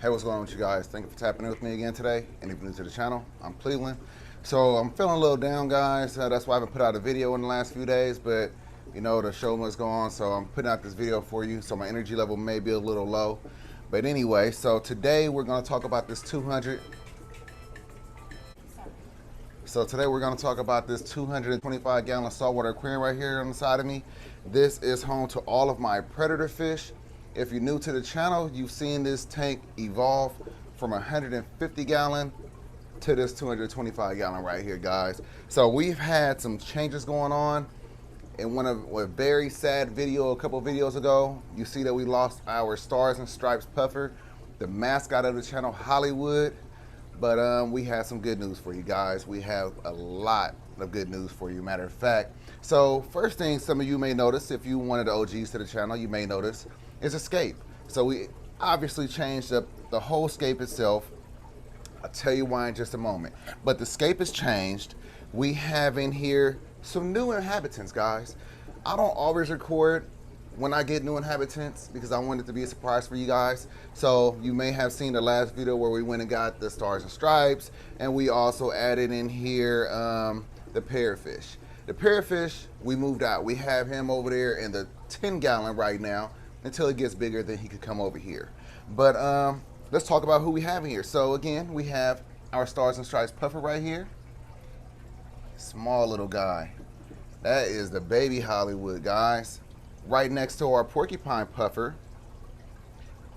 Hey, what's going on with you guys? Thank you for tapping in with me again today. And if you're new to the channel, I'm Cleveland. So I'm feeling a little down, guys. That's why I haven't put out a video in the last few days, but you know, the show must go on. So I'm putting out this video for you. So my energy level may be a little low. But anyway, so today we're going to talk about this 225 gallon saltwater aquarium right here on the side of me. This is home to all of my predator fish. If you're new to the channel, you've seen this tank evolve from 150 gallon to this 225 gallon right here, guys. So we've had some changes going on. In a very sad video a couple videos ago, you see that we lost our Stars and Stripes puffer, the mascot of the channel, Hollywood. But we have some good news for you guys. We have a lot of good news for you, matter of fact. So first thing some of you may notice, if you one of the OGs to the channel, you may notice, is escape. So we obviously changed up the whole scape itself. I'll tell you why in just a moment. But the scape has changed. We have in here some new inhabitants, guys. I don't always record when I get new inhabitants because I want it to be a surprise for you guys. So you may have seen the last video where we went and got the Stars and Stripes, and we also added in here the parrotfish. The parrotfish we moved out. We have him over there in the 10 gallon right now. Until it gets bigger, then he could come over here. But let's talk about who we have in here. So again, we have our Stars and Stripes puffer right here. Small little guy. That is the baby Hollywood, guys. Right next to our porcupine puffer,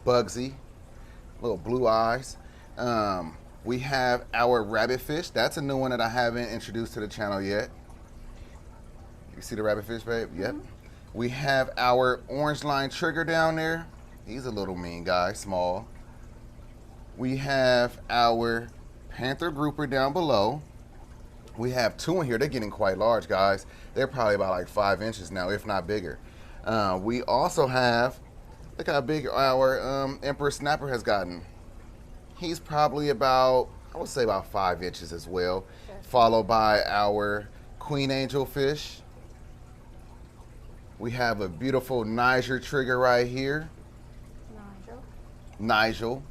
Bugsy, little blue eyes. We have our rabbitfish. That's a new one that I haven't introduced to the channel yet. You see the rabbitfish, babe? Yep. We have our orange line trigger down there. He's a little mean guy, small. We have our panther grouper down below. We have two in here. They're getting quite large, guys. They're probably about like 5 inches now, if not bigger. We also have, look how big our emperor snapper has gotten. He's probably about, I would say about 5 inches as well. Sure. Followed by our queen angel fish. We have a beautiful Niger trigger right here. Nigel.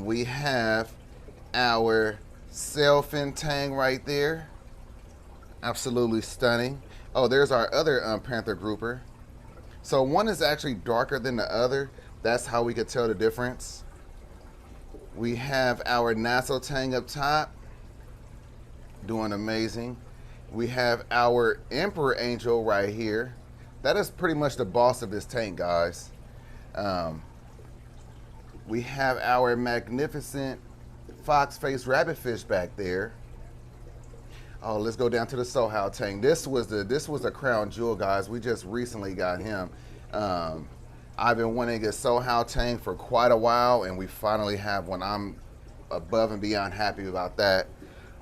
We have our sailfin tang right there. Absolutely stunning. Oh, there's our other panther grouper. So one is actually darker than the other. That's how we could tell the difference. We have our Nassau tang up top. Doing amazing. We have our emperor angel right here. That is pretty much the boss of this tank, guys. We have our magnificent fox-faced rabbitfish back there. Oh, let's go down to the Sohao tank. This was a crown jewel, guys. We just recently got him. I've been wanting to get Sohao tank for quite a while, and we finally have one. I'm above and beyond happy about that.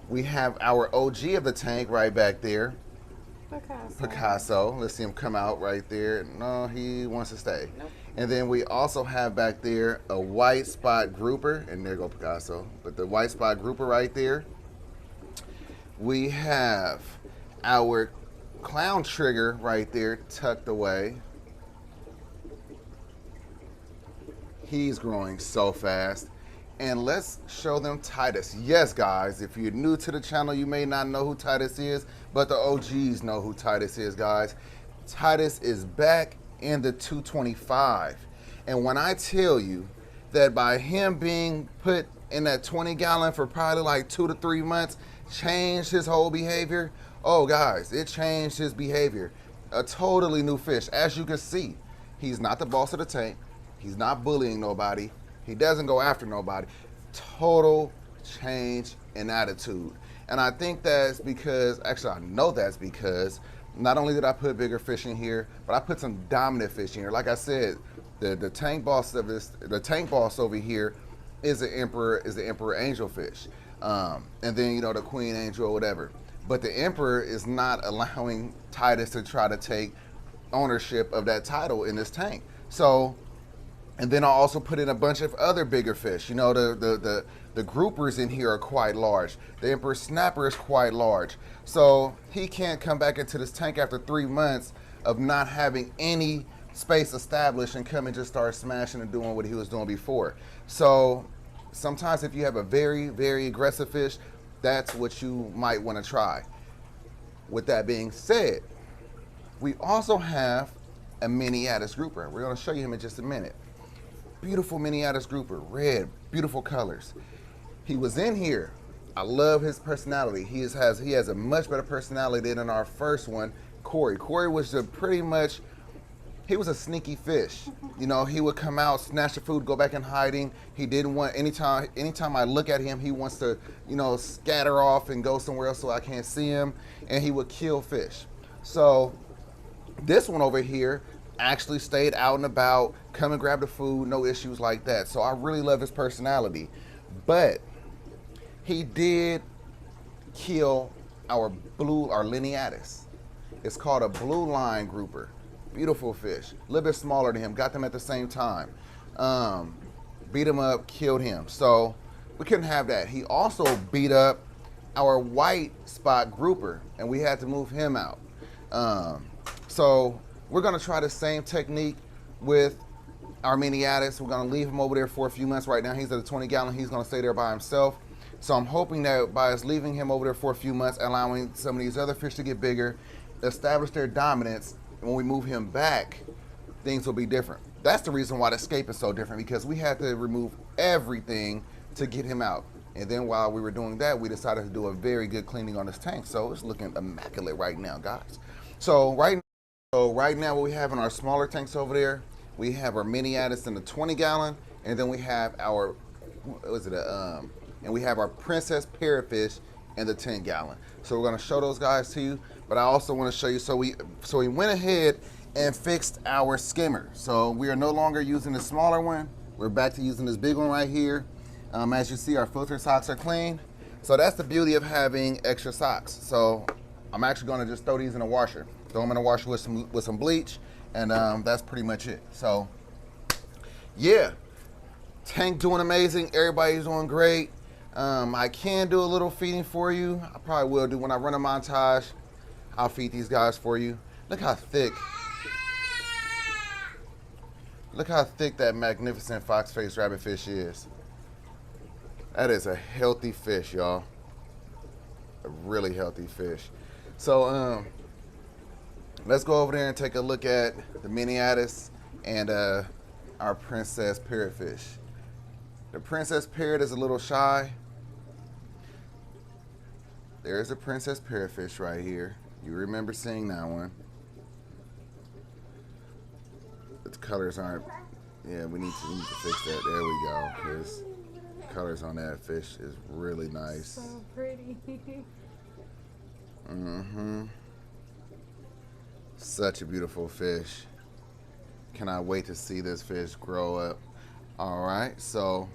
We have our OG of the tank right back there. Picasso. Let's see him come out right there. No, he wants to stay. Nope. And then we also have back there a white spot grouper, and there go Picasso. But the white spot grouper right there. We have our clown trigger right there tucked away. He's growing so fast. And let's show them Titus. Yes, guys, if you're new to the channel, you may not know who Titus is, but the OGs know who Titus is, guys. Titus is back in the 225. And when I tell you that by him being put in that 20 gallon for probably like 2 to 3 months, changed his whole behavior. Oh, guys, it changed his behavior. A totally new fish. As you can see, he's not the boss of the tank. He's not bullying nobody. He doesn't go after nobody. Total change in attitude. And I think that's because, actually I know that's because, not only did I put bigger fish in here, but I put some dominant fish in here. Like I said, the tank boss of this, the tank boss over here is the emperor angelfish. And then, you know, the queen angel or whatever. But the emperor is not allowing Titus to try to take ownership of that title in this tank. So, and then I also put in a bunch of other bigger fish. You know, the groupers in here are quite large. The emperor snapper is quite large. So he can't come back into this tank after 3 months of not having any space established and come and just start smashing and doing what he was doing before. So sometimes if you have a very, very aggressive fish, that's what you might want to try. With that being said, we also have a Miniatus grouper. We're going to show you him in just a minute. Beautiful Miniatus grouper, red, beautiful colors. He was in here. I love his personality. He has a much better personality than our first one, Corey. Corey was he was a sneaky fish. You know, he would come out, snatch the food, go back in hiding. He didn't want, anytime I look at him, he wants to, you know, scatter off and go somewhere else so I can't see him, and he would kill fish. So this one over here actually stayed out and about, come and grab the food, no issues like that. So I really love his personality. But he did kill our Lineatus. It's called a blue line grouper. Beautiful fish, a little bit smaller than him, got them at the same time. Beat him up, killed him. So we couldn't have that. He also beat up our white spot grouper, and we had to move him out. So we're gonna try the same technique with our Miniatus. We're gonna leave him over there for a few months. Right now he's at a 20 gallon, he's gonna stay there by himself. So I'm hoping that by us leaving him over there for a few months, allowing some of these other fish to get bigger, establish their dominance, when we move him back, things will be different. That's the reason why the escape is so different, because we had to remove everything to get him out. And then while we were doing that, we decided to do a very good cleaning on this tank. So it's looking immaculate right now, guys. So right now what we have in our smaller tanks over there, we have our Miniatus in the 20 gallon, and then we have our, and we have our Princess Parrotfish in the 10 gallon. So we're gonna show those guys to you, but I also wanna show you, so we went ahead and fixed our skimmer. So we are no longer using the smaller one. We're back to using this big one right here. As you see, our filter socks are clean. So that's the beauty of having extra socks. So I'm actually gonna just throw these in the washer. Throw them in the washer with some bleach, and that's pretty much it. So yeah, tank doing amazing, everybody's doing great. I can do a little feeding for you. I probably will do when I run a montage. I'll feed these guys for you. Look how thick that magnificent fox-faced rabbitfish is. That is a healthy fish, y'all. A really healthy fish. So let's go over there and take a look at the Miniatus and our Princess Parrotfish. The Princess Parrot is a little shy. There's a Princess Parrotfish right here. You remember seeing that one. The colors aren't, yeah, we need to fix that. There we go. Because the colors on that fish is really nice. So pretty. Mm-hmm. Such a beautiful fish. Cannot wait to see this fish grow up. All right, so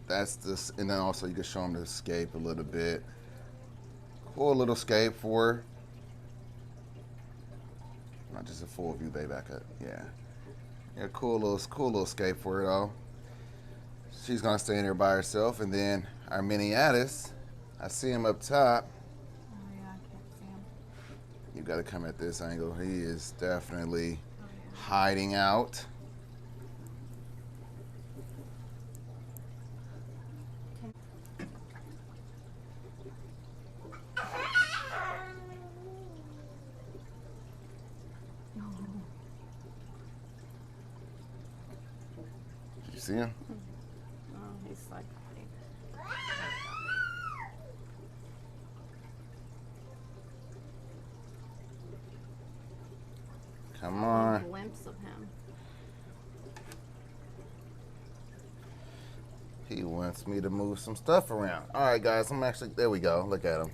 that's this, and then also you can show them the escape a little bit. Cool little escape for her. Not just a full view, baby, back up. Yeah. Yeah, cool little escape for her though. She's gonna stay in there by herself, and then our Miniatus, I see him up top. Oh yeah, I can't see him. You gotta come at this angle. He is definitely hiding out. Did you see him? Oh, he's like. Come on. A glimpse of him. He wants me to move some stuff around. All right, guys, there we go. Look at him.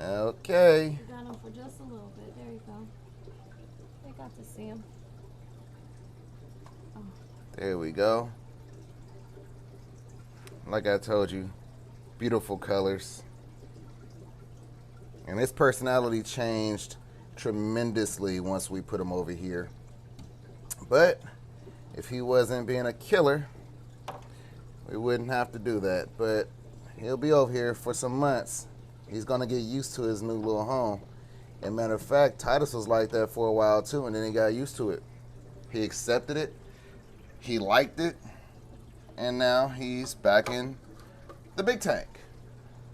Okay. You got him for just a little bit. There you go. They got to see him. Oh. There we go. Like I told you, beautiful colors. And his personality changed tremendously once we put him over here. But if he wasn't being a killer, we wouldn't have to do that. But he'll be over here for some months. He's gonna get used to his new little home. And matter of fact, Titus was like that for a while too, and then he got used to it. He accepted it, he liked it, and now he's back in the big tank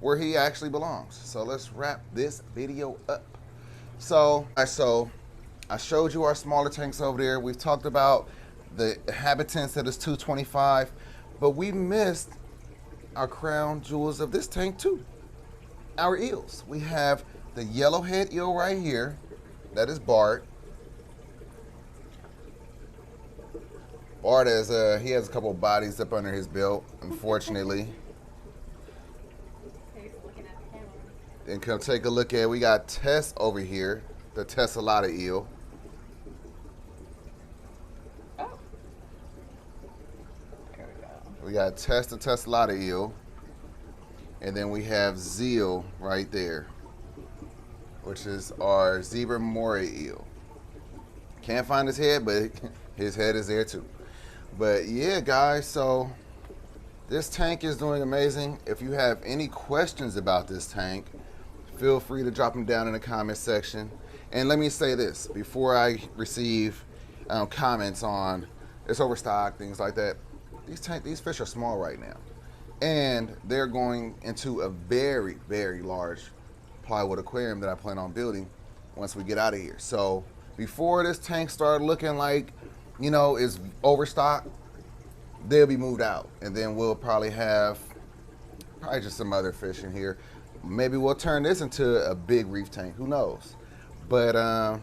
where he actually belongs. So let's wrap this video up. So I showed you our smaller tanks over there. We've talked about the Inhabitants that is 225, but we missed our crown jewels of this tank too, our eels. We have the yellowhead eel right here, that is Bart. Bart has he has a couple of bodies up under his belt, unfortunately. And come take a look at, we got Tess over here, the Tesselata eel. Oh. There we go. We got Tess the Tesselata eel. And then we have Zeal right there, which is our zebra moray eel. Can't find his head, but his head is there too. But yeah, guys, so this tank is doing amazing. If you have any questions about this tank, feel free to drop them down in the comment section. And let me say this before I receive comments on it's overstocked, things like that. These fish are small right now, and they're going into a very, very large plywood aquarium that I plan on building once we get out of here. So before this tank started looking like, you know, it's overstocked, they'll be moved out, and then we'll probably have just some other fish in here. Maybe we'll turn this into a big reef tank, who knows. But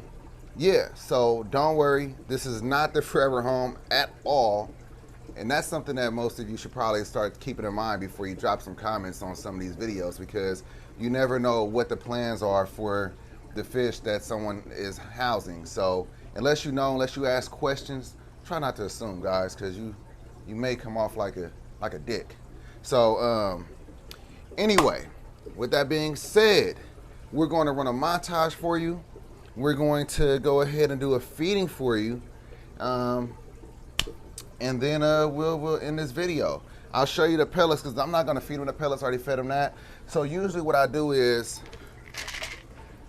yeah, so don't worry, this is not the forever home at all. And that's something that most of you should probably start keeping in mind before you drop some comments on some of these videos, because you never know what the plans are for the fish that someone is housing. So unless you know, unless you ask questions, try not to assume, guys, because you may come off like a dick. So anyway, with that being said, we're going to run a montage for you. We're going to go ahead and do a feeding for you. And then we'll end this video. I'll show you the pellets, because I'm not going to feed them the pellets. I already fed them that. So usually what I do is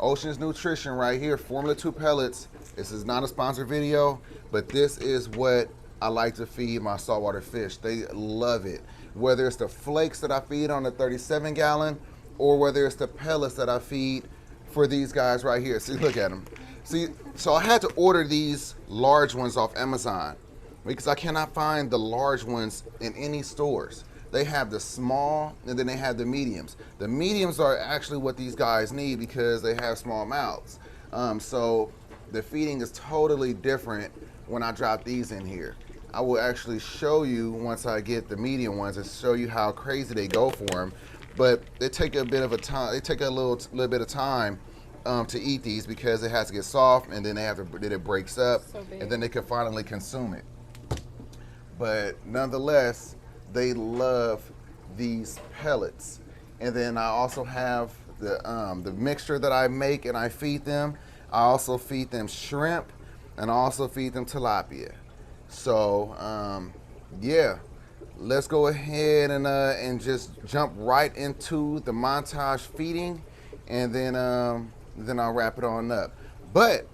Ocean's Nutrition right here, Formula 2 pellets. This is not a sponsored video, but this is what I like to feed my saltwater fish. They love it. Whether it's the flakes that I feed on the 37 gallon, or whether it's the pellets that I feed for these guys right here. See, look at them. See, so I had to order these large ones off Amazon, because I cannot find the large ones in any stores. They have the small, and then they have the mediums. The mediums are actually what these guys need because they have small mouths. So the feeding is totally different when I drop these in here. I will actually show you once I get the medium ones and show you how crazy they go for them. But they take a bit of a time. They take a little bit of time to eat these, because it has to get soft, and then then it breaks up, and then they can finally consume it. But nonetheless, they love these pellets. And then I also have the mixture that I make and I feed them. I also feed them shrimp, and I also feed them tilapia. So yeah, let's go ahead and just jump right into the montage feeding, and then I'll wrap it on up. But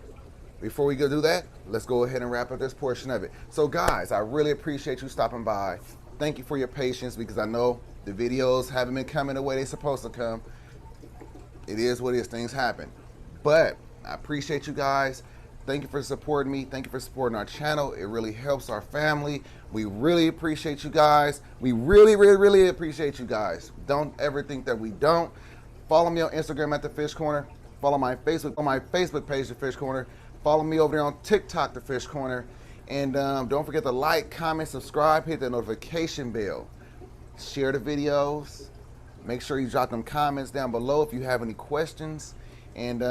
before we go do that, let's go ahead and wrap up this portion of it. So guys, I really appreciate you stopping by. Thank you for your patience, because I know the videos haven't been coming the way they're supposed to come. It is what it is, things happen. But I appreciate you guys. Thank you for supporting me. Thank you for supporting our channel. It really helps our family. We really appreciate you guys. We really, really, really appreciate you guys. Don't ever think that we don't. Follow me on Instagram at The Fish Corner. Follow my Facebook page, The Fish Corner. Follow me over there on TikTok, The Fish Corner. And don't forget to like, comment, subscribe, hit the notification bell. Share the videos. Make sure you drop them comments down below if you have any questions. And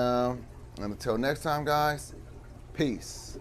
until next time, guys, peace.